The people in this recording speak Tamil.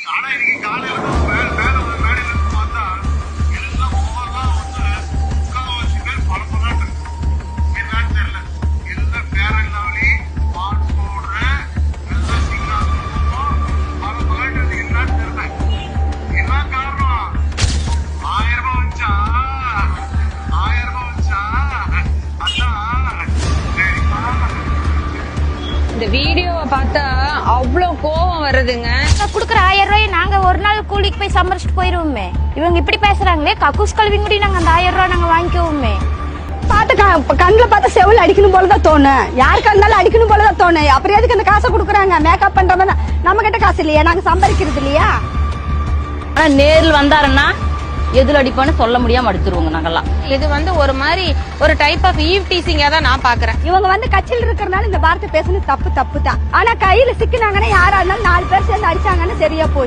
ஆனா இன்னைக்கு காலையில மேல ஒரு மேடையில இருந்து பார்த்தா எல்லாம் ஒவ்வொருலாம் வந்து முக்கால்வாசி பேர் பழப்பலாட்டு என்னன்னு தெரியல. எல்லாம் பேரல்லாவளி பாட்டு போடுற எல்லாம் சிங்காசம் பழப்பலாட்டு என்னன்னு தெரியல. என்ன காரணம்? 1000 ரூபாய் வச்சா அதான் இந்த வீடியோவை பார்த்தா அவ்வளவு கோவம் வருதுங்க. குடுக்குற 1000 ரூபாய் நாங்க ஒரு நாள் கூலிக்கு போய் சம்பாரிச்சுட்டு போயிருவோமே. இவங்க இப்படி பேசுறாங்களே, கக்கூஸ் கல்வி கூட நாங்க அந்த 1000 ரூபாய் நாங்க வாங்கிக்குவோமே. கண்ணுல பார்த்தா செவுல அடிக்கணும் போலதான் தோணும். யாருக்கா இருந்தாலும் அடிக்கணும் போலதான் தோணும். அப்புறம் எதுக்கு அந்த காசை கொடுக்குறாங்க? மேக்கப் பண்ற மாதிரி நம்ம கிட்ட காசு இல்லையா? நாங்க சம்பாதிக்கிறது இல்லையா? ஆனா நேரில் வந்தாருன்னா எதுல அடிப்பான்னு சொல்ல முடியாம அடிச்சிருவோங்க நாங்கெல்லாம். இது வந்து ஒரு மாதிரி ஒரு டைப் ஆஃப் ஈவ் டீசிங்கா தான் நான் பாக்குறேன். இவங்க வந்து கட்சியில் இருக்கிறனால இந்த வார்த்தை பேசுறது தப்பு தான். ஆனா கையில சிக்கினாங்கன்னா யாரா இருந்தாலும் 4 பேர் சேர்ந்து அடிச்சாங்கன்னு சரியா போய்